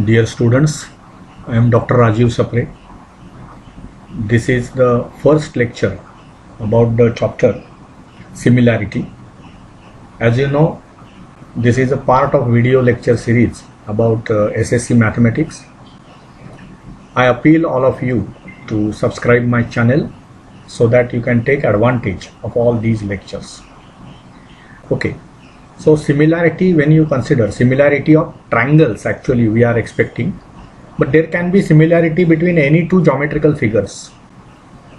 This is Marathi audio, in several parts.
Dear students, I am Dr. Rajiv Sapre. This is the first lecture about the chapter similarity. As you know, this is a part of video lecture series about SSC Mathematics. I appeal all of you to subscribe my channel so that you can take advantage of all these lectures. Okay. So similarity, when you consider similarity of triangles, actually we are expecting, but there can be similarity between any two geometrical figures,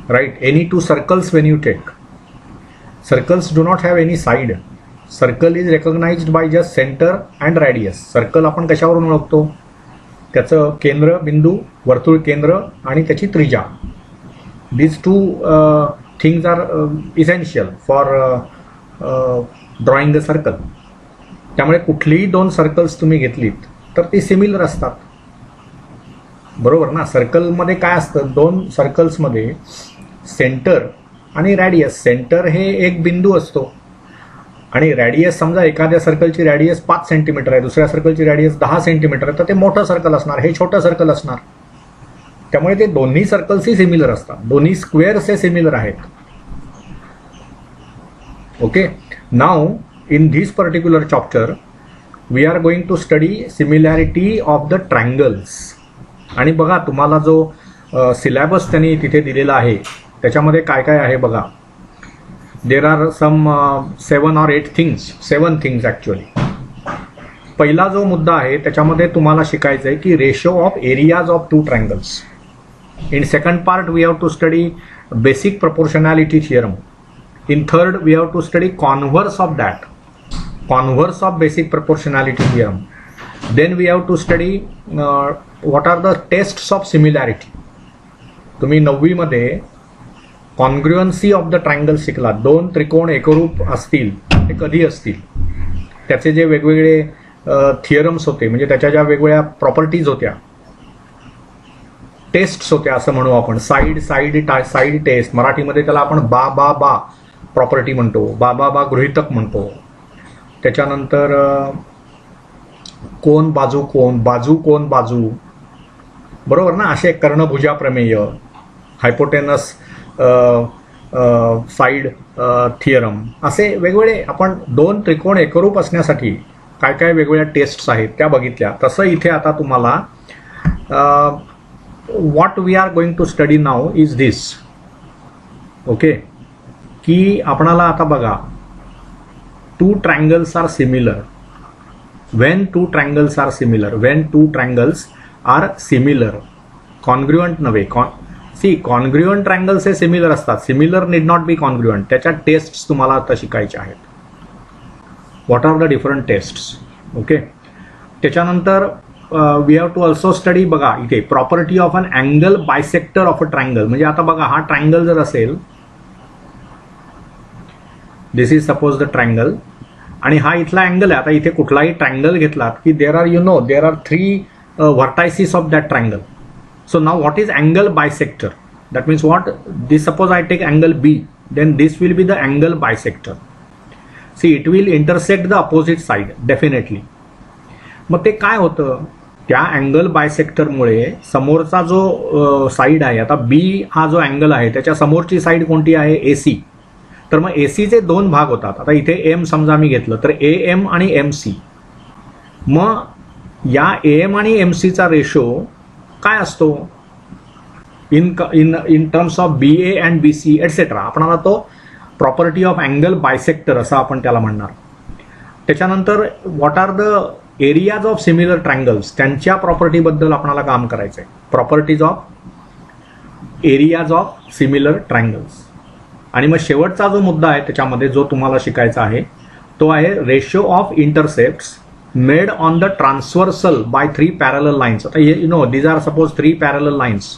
right? Any two circles when you take. Circles do not have any side. Circle is recognized by just center and radius. Circle आपण कशावरून ओळखतो? त्याचं केंद्र बिंदू, वर्तुळ केंद्र आणि त्याची त्रिज्या. These two things are essential for drawing the circle. त्यामुळे कुठलीही दोन सर्कल्स तुम्ही घेतलीत तर ती सिमिलर असतात, बरोबर ना? सर्कलमध्ये काय असतं, दोन सर्कल्समध्ये सेंटर आणि रॅडियस. सेंटर हे एक बिंदू असतो आणि रॅडियस, समजा एखाद्या सर्कलची रॅडियस 5 सेंटीमीटर आहे, दुसऱ्या सर्कलची रॅडियस 10 सेंटीमीटर आहे, तर ते मोठं सर्कल असणार, हे छोटं सर्कल असणार. त्यामुळे ते दोन्ही सर्कल्सही सिमिलर असतात, दोन्ही स्क्वेअर्स हे सिमिलर आहेत. Okay. Now in this particular chapter we are going to study similarity of the triangles. आणि बघा, तुम्हाला जो सिलेबस त्यांनी तिथे दिलेला आहे त्याच्यामध्ये काय काय आहे बघा. There are some 7 or 8 things, 7 things actually. पहिला जो मुद्दा आहे त्याच्यामध्ये तुम्हाला शिकायचं आहे की ratio of areas of two triangles. In second part we have to study basic proportionality theorem. In third, we have to study converse of that, converse of basic proportionality theorem. Then we have to study what are the tests of similarity. तुम्ही 9वी मध्ये कॉन्ग्रुएन्सी ऑफ द ट्रायंगल शिकला. दोन त्रिकोण एकरूप असतील ते कधी असतील, त्याचे जे वेगवेगळे थिअरम्स होते, म्हणजे त्याच्या ज्या वेगवेगळ्या प्रॉपर्टीज होत्या, टेस्ट्स होत्या असं म्हणू आपण. साईड टेस्ट, मराठीमध्ये त्याला आपण बा प्रॉपर्टी म्हणतो, बा गृहीतक म्हणतो. त्याच्यानंतर कोण बाजू कोण, बाजू कोण बाजू, बरोबर ना? असे कर्णभुजा प्रमेय, हायपोटेनस साईड थिअरम, असे वेगवेगळे आपण दोन त्रिकोण एकरूप असण्यासाठी काय काय वेगवेगळ्या टेस्ट्स आहेत त्या बघितल्या. तसं इथे आता तुम्हाला what we are going to study now is this. Okay. की आपणाला आता बघा, two triangles are similar. When two triangles are similar, when two triangles are similar, congruent नव्हे. कॉन्ग्रुएंट ट्रायंगल्स हे सिमिलर असतात, similar need not be congruent. त्याच्या टेस्ट्स तुम्हाला आता शिकायच्या आहेत. What are the different tests. Okay. त्याच्यानंतर we have to also study, बघा इथे, property of an angle bisector of a triangle. म्हणजे आता बघा, हा ट्रायंगल जर असेल, दिस इज सपोज द ट्रायंगल, आणि हा इथला अँगल आहे. आता इथे कुठलाही ट्रायंगल घेतलात की there are 3 vertices of that triangle. So now what is angle bisector? That means what, this suppose I take angle B, then this will be the angle bisector. See, it will intersect the opposite side definitely. मग ते काय होतं, त्या अँगल बायसेक्टरमुळे समोरचा जो साईड आहे, आता बी हा जो अँगल आहे त्याच्या समोरची साईड कोणती आहे, AC. तर मग ACचे दोन भाग होतात. आता इथे एम समजा मी घेतलं तर AM आणि MC. मग या AM आणि MCचा रेशो काय असतो in terms of BA and BC etcetera. आपणाला तो प्रॉपर्टी ऑफ अँगल बायसेक्टर असं आपण त्याला म्हणणार. त्याच्यानंतर what are the areas of similar triangles, त्यांच्या प्रॉपर्टीबद्दल आपल्याला काम करायचं आहे. Properties of areas of similar triangles. आणि मग शेवटचा जो मुद्दा आहे त्याच्यामध्ये जो तुम्हाला शिकायचा आहे तो आहे ratio of intercepts made on the transversal by 3 parallel lines. आता you know these are suppose 3 parallel lines.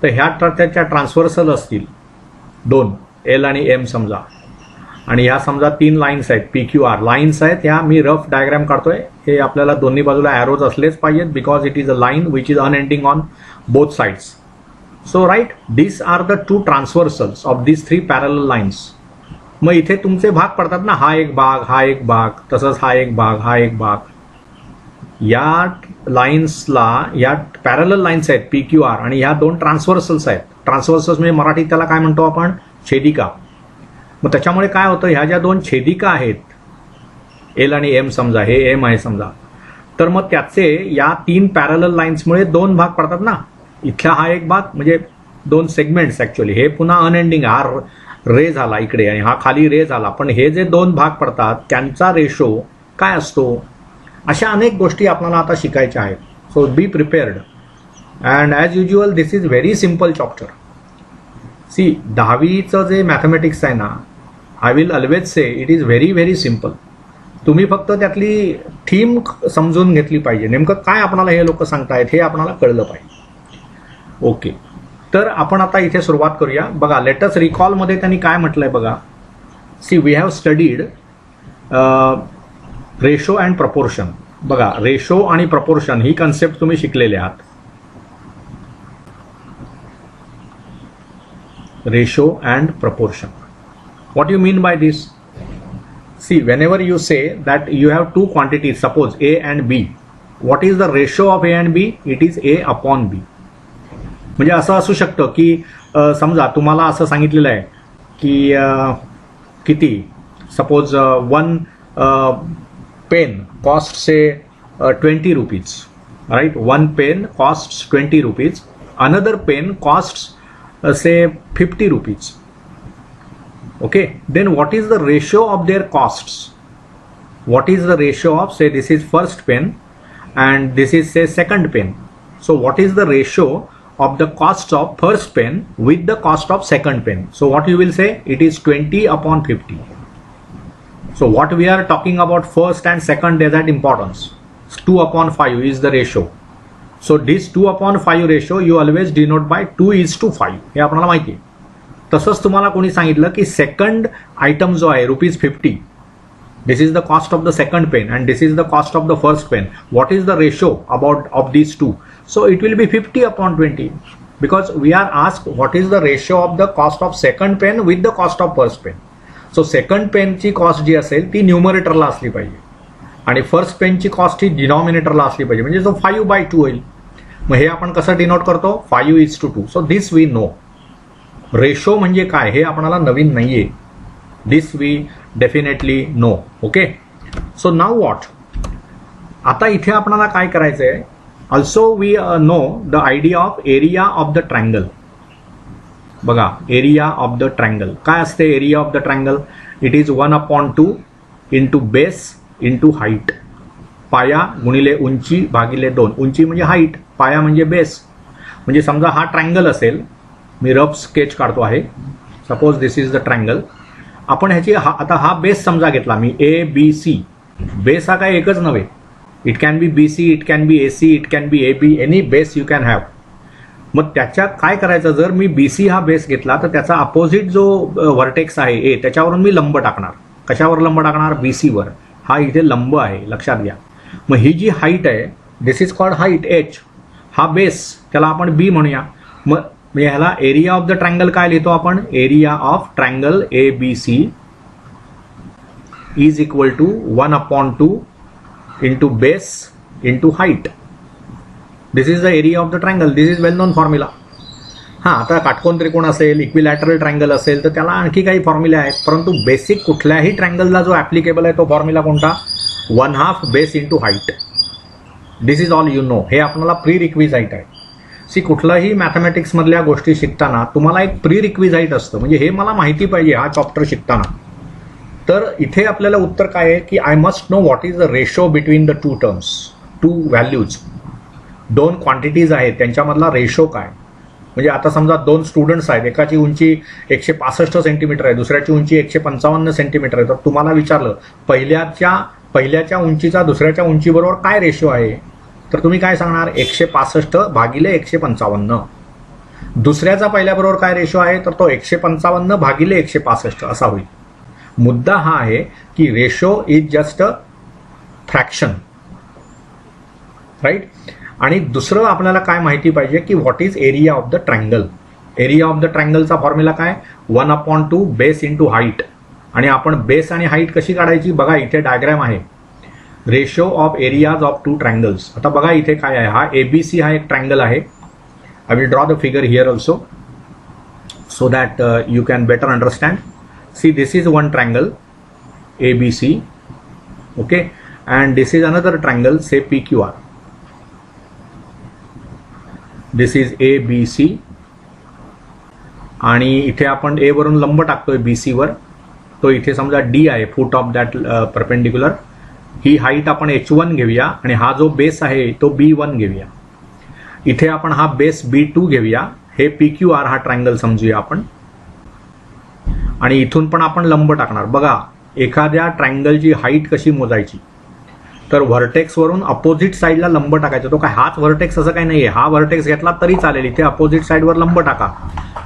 तर ह्या त्याच्या ट्रान्सव्हर्सल असतील 2, L आणि M समजा, आणि ह्या समजा 3 लाईन्स आहेत, PQR लाईन्स आहेत. ह्या मी रफ डायग्राम काढतोय. हे आपल्याला दोन्ही बाजूला ॲरोज असलेच पाहिजेत, because it is a line which is unending on both sides. So right, these are the 2 transversals of these 3 parallel lines. मग इथे तुमचे भाग पडतात ना, हा एक भाग, हा एक भाग, तसंच हा एक भाग, हा एक भाग. या लाईन्सला, या पॅरलल लाईन्स आहेत PQR आणि ह्या दोन ट्रान्सव्हर्सल्स आहेत. ट्रान्सव्हर्सल्स म्हणजे मराठीत त्याला काय म्हणतो आपण, छेदिका. मग त्याच्यामुळे काय होतं, ह्या ज्या दोन छेदिका आहेत, L आणि M समजा, हे M आहे समजा, तर मग त्याचे या 3 पॅरलल लाईन्समुळे 2 भाग पडतात ना. इथला हा एक भाग म्हणजे 2 सेगमेंट्स ॲक्च्युअली, हे पुन्हा अनएंडिंग, हा रे झाला इकडे आणि हा खाली रे झाला, पण हे जे 2 भाग पडतात त्यांचा रेशो काय असतो. अशा अनेक गोष्टी आपल्याला आता शिकायच्या आहेत. So be prepared. And as usual this is very simple chapter. See 10वीचं जे मॅथमॅटिक्स आहे ना, I will always say it is very very simple. तुम्ही फक्त त्यातली थीम समजून घेतली पाहिजे, नेमकं काय आपल्याला हे लोक सांगतायत हे आपल्याला कळलं पाहिजे. ओके, तर आपण आता इथे सुरुवात करूया. बघा, लेटस रिकॉलमध्ये त्यांनी काय म्हटलंय बघा. See we have studied ratio and proportion. बघा, रेशो आणि प्रपोर्शन ही कन्सेप्ट तुम्ही शिकलेले आहात. Ratio and proportion, what you mean by this? See, whenever you say that you have two quantities, suppose A and B, what is the ratio of A and B? It is A upon B. म्हणजे असं असू शकतं की समजा तुम्हाला असं सांगितलेलं आहे की किती, suppose 1 pen cost say 20 rupees, right. 1 pen costs 20 rupees, another pen costs say 50 rupees. Okay, then what is the ratio of their costs? What is the ratio of, say this is first pen and this is say second pen. So what is the ratio of the cost of first pen with the cost of second pen? So what you will say, it is 20 upon 50. So what we are talking about first and second is at importance. 2 upon 5 is the ratio. So this 2 upon 5 ratio you always denote by 2:5. हे आपल्याला माहिती आहे. तसंच तुम्हाला कोणी सांगितलं की सेकंड आयटम जो आहे ₹50, this is the cost of the second pen and this is the cost of the first pen. What is the ratio about of these two? So it will be 50 upon 20 because we are ask what is the ratio of the cost of second pen with the cost of first pen. So second पेनची कॉस्ट जी असेल ती न्यूमरेटरला असली पाहिजे आणि फर्स्ट पेनची कॉस्ट ही डिनॉमिनेटरला असली पाहिजे, म्हणजे जो 5/2 होईल. मग हे आपण कसं डिनोट करतो, 5:2. So this we know. Ratio म्हणजे काय हे आपल्याला नवीन नाहीये. This we definitely know. Okay, so now what, आता इथे आपल्याला काय करायचं आहे. Also we know the idea of area of the triangle. बघा, एरिया ऑफ द ट्रायंगल काय असते. Area of the triangle it is 1/2 into base into height. पाया गुणिले उंची भागिले 2. उंची म्हणजे हाईट, पाया म्हणजे बेस. म्हणजे समजा हा ट्रायंगल असेल, मी रफ स्केच काढतो आहे. Suppose this is the triangle. आपण ह्याची आता हा बेस समजा घेतला मी, ABC. बेस हा काय एकच नव्हे, it can be BC, it can be AC, it can be AB, any base you can have. मग त्याच्यात काय करायचं, जर मी BC हा बेस घेतला तर त्याचा अपोजिट जो व्हर्टेक्स आहे A, त्याच्यावरून मी लंब टाकणार. कशावर लंब टाकणार, BC वर. हा इथे लंब आहे, लक्षात घ्या. मग ही जी हाईट आहे, दिस इज कॉल्ड हाईट H. हा बेस, त्याला आपण B म्हणूया. मग ह्याला एरिया ऑफ द ट्रायंगल काय लिहितो आपण, area of triangle ABC is equal to 1/2 into base into height. This is the area of the triangle. This is well known formula. हां, आता काटकोन त्रिकोण असेल, इक्विलॅटरल ट्रायंगल असेल तर त्याला आणखी काही फॉर्म्युले आहेत, परंतु बेसिक कुठल्याही ट्रायंगलला जो ॲप्लिकेबल आहे तो फॉर्म्युला कोणता, 1/2 base into height. This is all you know. हे आपल्याला प्री रिक्विजाईट आहे. सी, कुठलाही मॅथमॅटिक्समधल्या गोष्टी शिकताना तुम्हाला एक प्री रिक्विजाईट असतं, म्हणजे हे मला माहिती पाहिजे हा चॅप्टर शिकताना. तर इथे आपल्याला उत्तर काय आहे की I must know what is the ratio between the two terms, two values. 2 quantities आहेत त्यांच्यामधला रेशो काय. म्हणजे आता समजा 2 स्टुडंट्स आहेत, एकाची उंची 165 सेंटीमीटर आहे, दुसऱ्याची उंची 155 सेंटीमीटर आहे. तर तुम्हाला विचारलं पहिल्याच्या उंचीचा दुसऱ्याच्या उंचीबरोबर काय रेशो आहे, तर तुम्ही काय सांगणार, 165 भागिले 155. दुसऱ्याचा पहिल्याबरोबर काय रेशो आहे, तर तो 155 भागिले 165 असा होईल. मुद्दा हा आहे की ratio is just a fraction, right. आणि दुसरं आपल्याला काय माहिती पाहिजे की what is area of the triangle. Area of the ट्रायंगलचा फॉर्म्युला काय, 1/2 बेस इंटू हाईट. आणि आपण बेस आणि हाईट कशी काढायची, बघा इथे डायग्राम आहे. Ratio of areas of two triangles. आता बघा इथे काय आहे, हा ABC हा एक ट्रायंगल आहे. I will draw the figure here also so that you can better understand. See, this is one triangle ABC, okay, and this is another triangle, say PQR. This is ABC आणि इथे आपण A वरून लंब टाकतोय BC वर. तो इथे समजा D आहे, फूट of that perpendicular. He height आपण H1 घेऊया आणि हा जो बेस आहे तो B1 घेऊया. इथे आपण हा बेस B2 घेऊया. हे PQR हा ट्रायंगल समजूया आपण आणि इथून पण आपण लंब टाकणार. बघा एखाद्या ट्रायंगलची हाईट कशी मोजायची, तर व्हर्टेक्स वरून अपोजिट साईडला लंब टाकायचा. तो काय हाच व्हर्टेक्स असं काही नाहीये, हा व्हर्टेक्स घेतला तरी चालेल. इथे अपोजिट साईडवर लंब टाका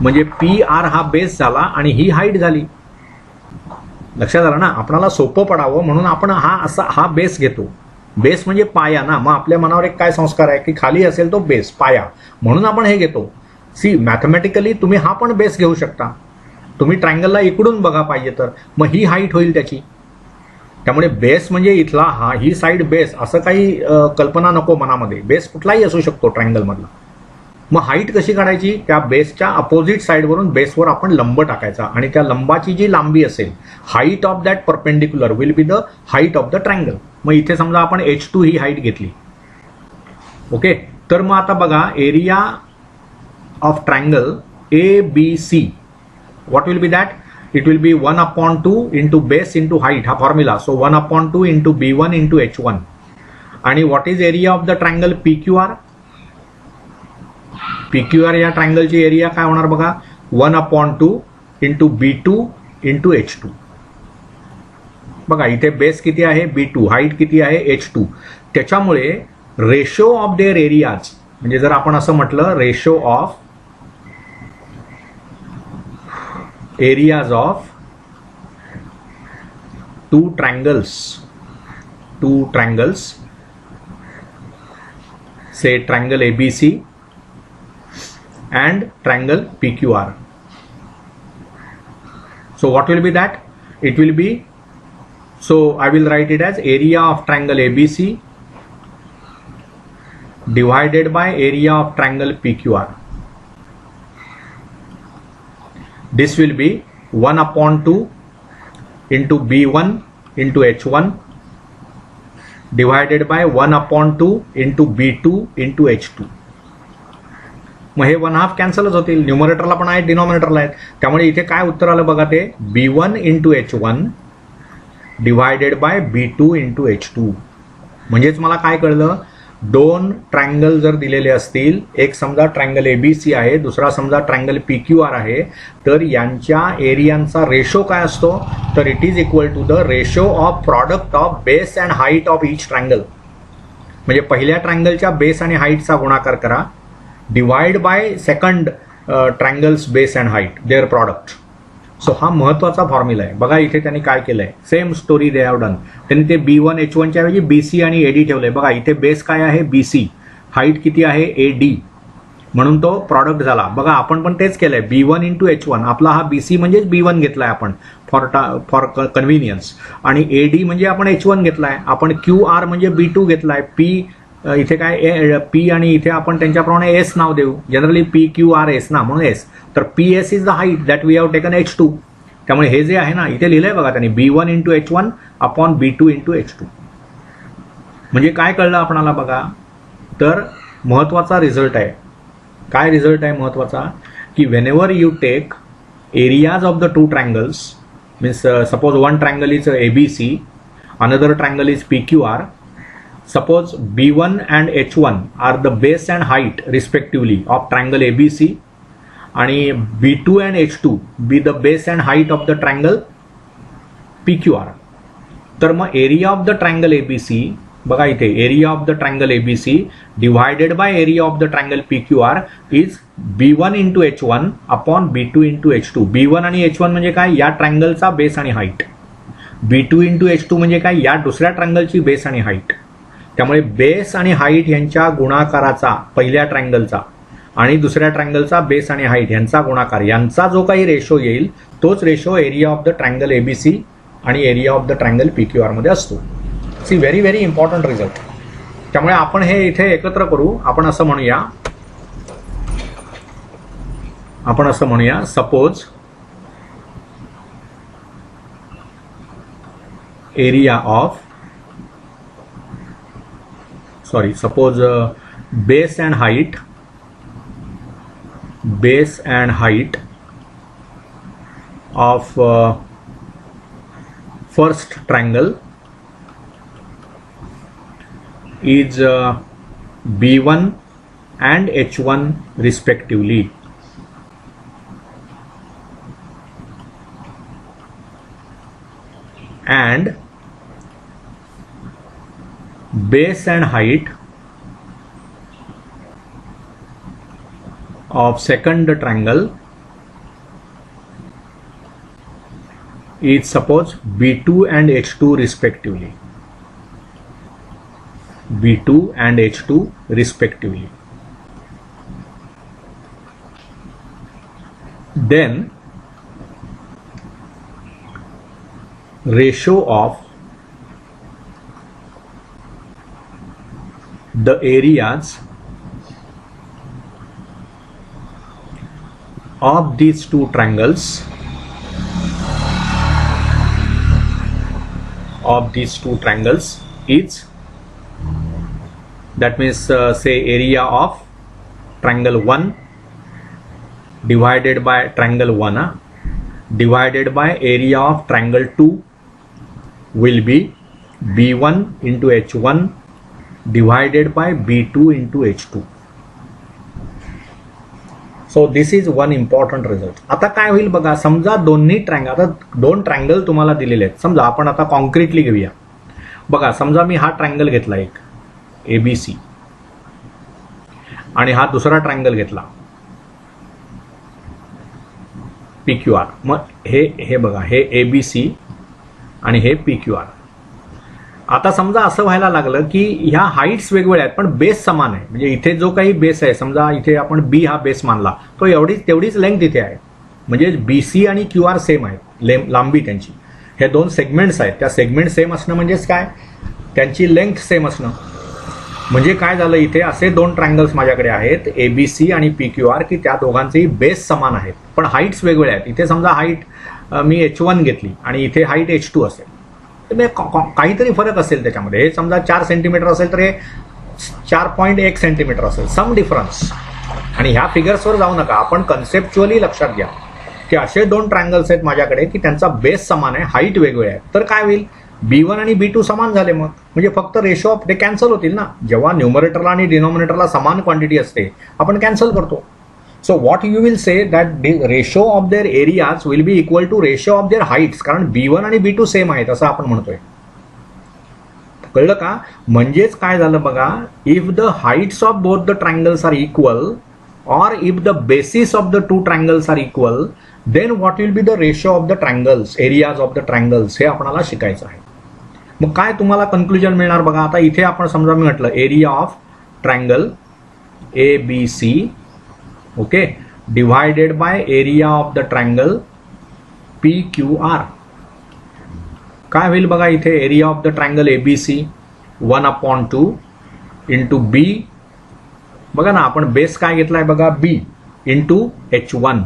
म्हणजे PR हा बेस झाला आणि ही हाईट झाली. लक्षात आलं ना, आपल्याला सोपं पडावं म्हणून आपण हा बेस घेतो. बेस म्हणजे पाया ना. मग आपल्या मनावर एक काय संस्कार आहे की खाली असेल तो बेस पाया, म्हणून आपण हे घेतो. सी मॅथमॅटिकली तुम्ही हा पण बेस घेऊ शकता. तुम्ही ट्रायंगलला इकडून बघा पाहिजे तर, मग ही हाईट होईल त्याची. त्यामुळे बेस म्हणजे इथला हा ही साईड बेस असं काही कल्पना नको मनामध्ये. बेस कुठलाही असू शकतो ट्रायंगलमधला. मग हाईट कशी काढायची, त्या बेसच्या अपोजिट साईडवरून बेसवर आपण लंब टाकायचा आणि त्या लंबाची जी लांबी असेल, height of that perpendicular will be the height of the triangle. मग इथे समजा आपण H2 ही हाईट घेतली. ओके, तर मग आता बघा area of triangle ABC, what will be that? It will be 1/2 into base into height, ha formula. So 1/2 into B1 into H1. आणि what is area of the triangle PQR? PQR या ट्रायंगलची एरिया काय होणार बघा, 1/2 into B2 into H2. बघा इथे बेस किती आहे B2, हाईट किती आहे H2. त्याच्यामुळे रेशो ऑफ देअर एरियाज, म्हणजे जर आपण असं म्हटलं ratio of areas of two triangles, say triangle ABC and triangle PQR. So what will be that? It will be, so I will write it as area of triangle ABC divided by area of triangle PQR. This will be 1/2 into B1 into H1 divided by 1/2 into B2 into H2. मग हे 1/2 कॅन्सलच होतील. न्यूमरेटरला पण आहेत, डिनॉमिनेटरला आहेत. त्यामुळे इथे काय उत्तर आलं बघा, ते B1 into H1 divided by B2 into H2. म्हणजेच मला काय कळलं, दोन ट्रायंगल जर दिलेले असतील, एक समजा ट्रायंगल ABC आहे, दुसरा समजा ट्रायंगल PQR आहे, तर यांच्या एरियांचा रेशो काय असतो, तर it is equal to the ratio of product of base and height of each triangle. म्हणजे पहिल्या ट्रायंगलच्या बेस आणि हाईटचा गुणाकार करा divide by second triangle's base and height their product. So हा महत्वाचा फॉर्म्युला आहे. बघा इथे त्यांनी काय केलंय, same story they have done. त्यांनी ते B1 H1 च्या ऐवजी BC आणि AD ठेवलंय. बघा इथे बेस काय आहे BC, हाईट किती आहे AD, म्हणून तो प्रॉडक्ट झाला. बघा आपण पण तेच केलंय, B1 into H1. आपला हा BC म्हणजेच B1 घेतलाय आपण फॉर कन्व्हिनियन्स, आणि AD म्हणजे आपण H1 घेतलाय. आपण QR म्हणजे B2 घेतलाय. P इथे काय P आणि इथे आपण त्यांच्याप्रमाणे S नाव देऊ, जनरली PQRS ना, म्हणून S. तर PS is the height that we have taken H2. त्यामुळे हे जे आहे ना इथे लिहिलंय बघा त्यांनी, B1 into H1 upon B2 into H2. म्हणजे काय कळलं आपणाला बघा, तर महत्वाचा रिझल्ट आहे. काय रिझल्ट आहे महत्वाचा, की whenever you take areas of the two triangles, means suppose one triangle is ABC, another triangle is PQR. Suppose B1 and H1 are the base and height respectively of triangle ABC, आणि B2 and H2 be the base and height of the triangle PQR. तर मग area of the triangle ABC, बघा इथे area of the triangle ABC divided by area of the triangle PQR is B1 into H1 upon B2 into H2. B1 आणि H1 म्हणजे काय, या ट्रायंगलचा बेस आणि हाईट. B2 into H2 म्हणजे काय, या दुसऱ्या ट्रायंगलची बेस आणि हाईट. त्यामुळे बेस आणि हाईट यांच्या गुणाकाराचा, पहिल्या ट्रायंगलचा आणि दुसऱ्या ट्रायंगलचा बेस आणि हाईट यांचा गुणाकार, यांचा जो काही रेशो येईल तोच ratio area of the triangle ABC आणि area of the triangle PQR मध्ये असतो. See very very important result. त्यामुळे आपण हे इथे एकत्र करू. आपण असं म्हणूया suppose area of suppose base and height of first triangle is B1 and H1 respectively, and base and height of second triangle is suppose B2 and H2 respectively. B2 and H2 respectively. Then ratio of the areas of these two triangles is, that means say area of triangle 1 divided by triangle 1 divided by area of triangle 2 will be B1 into H1 divided by B2 into H2. So this is one important result. आता काय होईल बघा, समजा दोन्ही ट्रायंगल, आता दोन ट्रायंगल तुम्हाला दिलेले आहेत. समजा आपण आता कॉन्क्रीटली घेऊया. बघा समजा मी हा ट्रायंगल घेतला एक ABC आणि हा दुसरा ट्रायंगल घेतला PQR. मग हे बघा हे ABC आणि हे PQR. आता समजा असं व्हायला लागलं की ह्या हाईट्स वेगवेगळ्या आहेत पण बेस समान आहे. म्हणजे इथे जो काही बेस आहे, समजा इथे आपण B हा बेस मानला, तो तेवढीच लेंथ इथे आहे. म्हणजे BC आणि QR सेम आहेत, लांबी त्यांची. हे दोन सेगमेंट्स आहेत, त्या सेगमेंट सेम असणं म्हणजेच काय, त्यांची लेंथ सेम असणं. म्हणजे काय झालं, इथे असे दोन ट्रायंगल्स माझ्याकडे आहेत ABC आणि PQR की त्या दोघांचेही बेस समान आहेत पण हाईट्स वेगवेगळ्या आहेत. इथे समजा हाईट मी H1 घेतली आणि इथे हाईट H2 असेल, तर काहीतरी फरक असेल त्याच्यामध्ये. हे समजा 4 सेंटीमीटर असेल तर हे 4.1 सेंटीमीटर असेल, सम डिफरन्स. आणि ह्या फिगर्सवर जाऊ नका, आपण कन्सेप्च्युअली लक्षात घ्या की असे दोन ट्रायंगल्स आहेत माझ्याकडे की त्यांचा बेस समान आहे, हाईट वेगवेगळ्या आहेत. तर काय होईल, B1 आणि B2 समान झाले, मग म्हणजे फक्त रेशो ऑफ ते कॅन्सल होतील ना. जेव्हा न्यूमरेटरला आणि डिनॉमिनेटरला समान क्वांटिटी असते आपण कॅन्सल करतो. So what you will say that the ratio of their areas will be equal to ratio of their heights, कारण B1 आणि B2 सेम आहेत असं आपण म्हणतोय. कळलं का? म्हणजेच काय झालं बघा, if the heights of both the triangles are equal or if the basis of the two triangles are equal, then what will be the ratio of the triangles, areas of the triangles, हे आपल्याला शिकायचं आहे. मग काय तुम्हाला कन्क्लुजन मिळणार बघा. आता इथे आपण समजा मी म्हटलं area of triangle ABC, okay, divided by area of the triangle PQR. काय होईल बघा, इथे area of the triangle ABC 1/2 into B, बघा ना आपण बेस काय घेतलाय बघा, B इंटू H1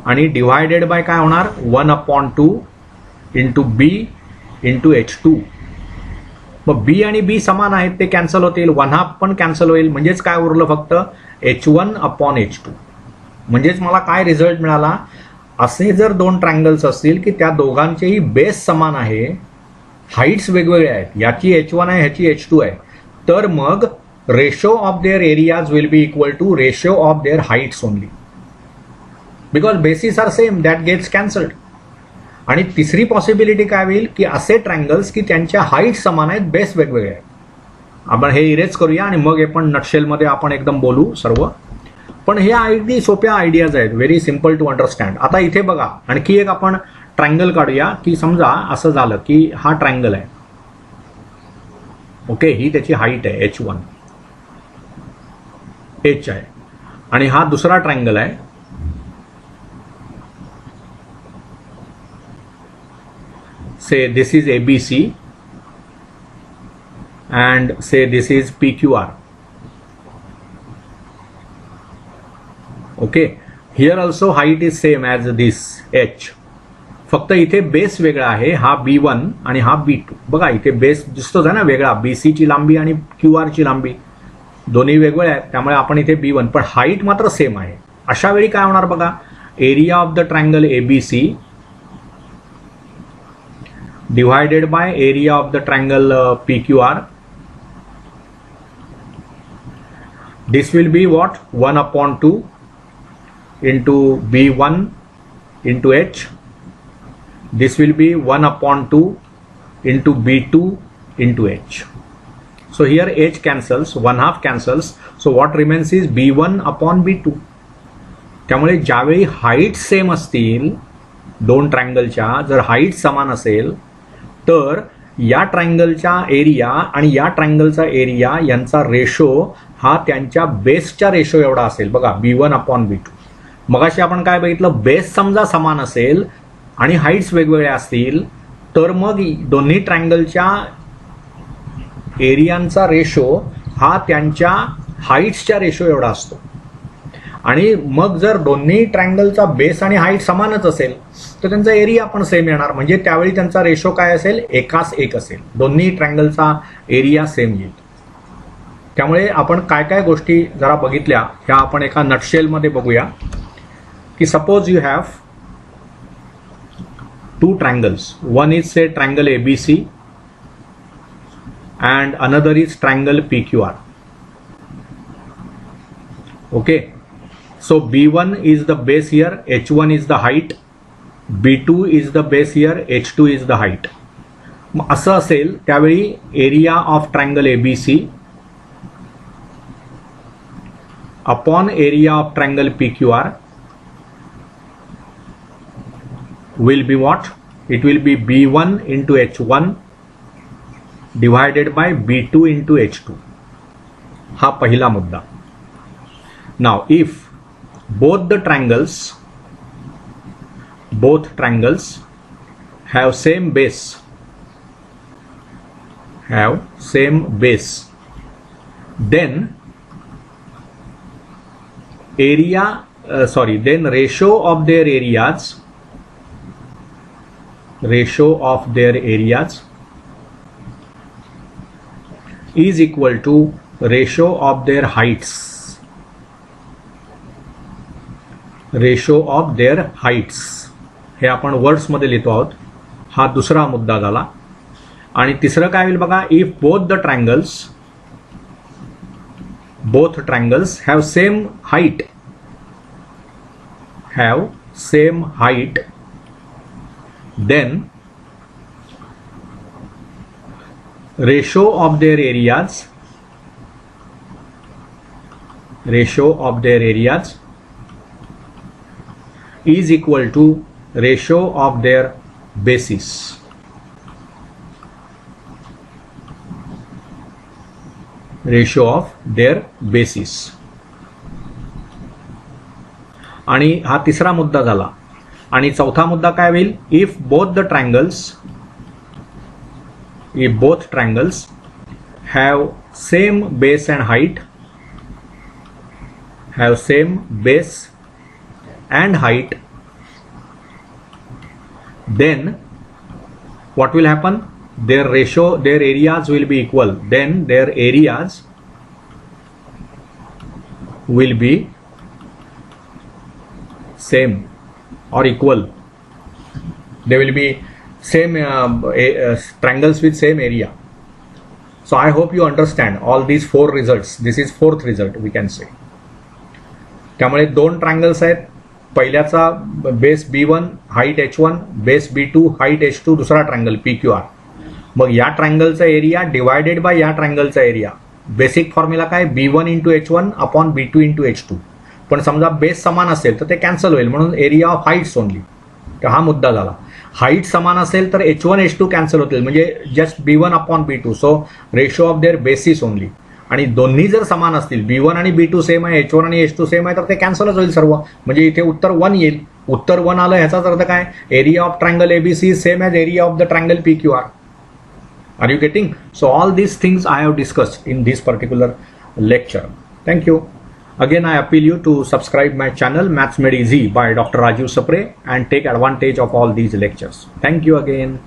आणि डिवायडेड बाय काय होणार 1/2 इंटू B इंटू H2. मग B आणि B समान आहेत, ते कॅन्सल होतील, 1/2 पण कॅन्सल होईल. म्हणजेच काय उरलं फक्त H1/H2. म्हणजेच मला काय रिझल्ट मिळाला, असे जर दोन ट्रायंगल्स असतील की त्या दोघांचेही बेस समान आहे, हाईट्स वेगवेगळे आहेत, याची H1 आहे ह्याची H2 आहे, तर मग ratio of their areas will be equal to ratio of their heights only, because bases are same, that gets cancelled. आणि तिसरी पॉसिबिलिटी काय होईल की असे ट्रायंगल्स की त्यांच्या हाईट्स समान आहेत, बेस वेगवेगळे आहेत. आपण हे इरेज करूया आणि मग हे पण नटशेलमध्ये आपण एकदम बोलू सर्व. पण हे अगदी सोप्या आयडियाज आहेत, व्हेरी सिम्पल टू अंडरस्टँड. आता इथे बघा आणखी एक आपण ट्रायंगल काढूया की समजा असं झालं की हा ट्रायंगल आहे, ओके, ही त्याची हाईट आहे H1 H आहे, आणि हा दुसरा ट्रायंगल आहे, से दिस is ABC and say this is PQR. Okay, here also height is same as this H, फक्त इथे बेस वेगळा आहे, हा B1 आणि हा B2. बघा इथे बेस दिसतोच आहे ना वेगळा, BC ची लांबी आणि QR ची लांबी दोन्ही वेगळे आहेत, त्यामुळे आपण इथे B1, पण हाईट मात्र सेम आहे. अशा वेळी काय होणार बघा, area of the triangle ABC divided by area of the triangle PQR. This will be what? 1/2 into B1 into H. This will be 1/2 into B2 into H. So here H cancels, 1/2 cancels. So what remains is B1/B2. त्यामुळे ज्यावेळी हाईट सेम असतील दोन ट्रायंगलच्या, जर हाईट समान असेल तर या ट्रायंगलच्या एरिया आणि या ट्रायंगलचा एरिया यांचा रेशो हा त्यांच्या बेसच्या रेशो एवढा असेल. बघा B1/B2. मगाशी आपण काय बघितलं, बेस समजा समान असेल आणि हाईट्स वेगवेगळ्या असतील तर मग दोन्ही ट्रायंगलच्या एरियांचा रेशो हा त्यांच्या हाईट्सच्या रेशो एवढा असतो. आणि मग जर दोन्ही ट्रायंगलचा बेस आणि हाईट समानच असेल तर त्यांचा एरिया पण सेम येणार, म्हणजे त्यावेळी त्यांचा रेशो काय असेल, 1:1 असेल. दोन्ही ट्रायंगलचा एरिया सेम येईल. त्यामुळे आपण काय काय गोष्टी जरा बघितल्या ह्या आपण एका नटशेलमध्ये बघूया. की suppose you have two triangles. One is say triangle ABC and another is triangle PQR. Okay, so B1 is the base here, H1 is the height, B2 is the base here, H2 is the height. असं असेल त्यावेळी area of triangle ABC upon area of triangle PQR will be what? It will be B1 into H1 divided by B2 into H2. हा पहिला मुद्दा. Now if both triangles have same base, then then ratio of their areas is equal to ratio of their heights. हे आपण वर्ड्स मध्ये लिहितो आहोत. हा दुसरा मुद्दा झाला. आणि तिसरं काय होईल बघा, if both triangles have same height, then ratio of their areas is equal to ratio of their bases. आणि हा तिसरा मुद्दा झाला. आणि चौथा मुद्दा काय होईल, if both triangles have same base and height, then what will happen, their areas will be equal. Then their areas will be same or equal. They will be same triangles with same area. So I hope you understand all these four results. This is fourth result we can say. त्यामुळे दोन ट्रायंगल्स आहेत, पहिल्याचा base B1 height H1, base B2 height H2, दुसरा ट्रायंगल PQR. मग या ट्रायंगलचा एरिया डिवायडेड बाय या ट्रायंगलचा एरिया. बेसिक फॉर्म्युला काय, B1 into H1 upon B2 into H2. पण समजा बेस समान असेल तर ते कॅन्सल होईल, म्हणून एरिया ऑफ हाईट्स ओनली. तर हा मुद्दा झाला. हाईट समान असेल तर H1 H2 कॅन्सल होतील, म्हणजे just B1 upon B2. So ratio of their bases only. आणि दोन्ही जर समान असतील, B1 आणि B2 सेम आहे, H1 आणि H2 सेम आहे, तर ते कॅन्सलच होईल सर्व. म्हणजे इथे उत्तर 1 येईल. उत्तर 1 आलं ह्याचाच अर्थ काय, area of triangle ABC same as area of the triangle PQR. Are you getting? So all these things I have discussed in this particular lecture. Thank you. Again, I appeal you to subscribe my channel Maths Made Easy by Dr. Rajiv Sapre and take advantage of all these lectures. Thank you again.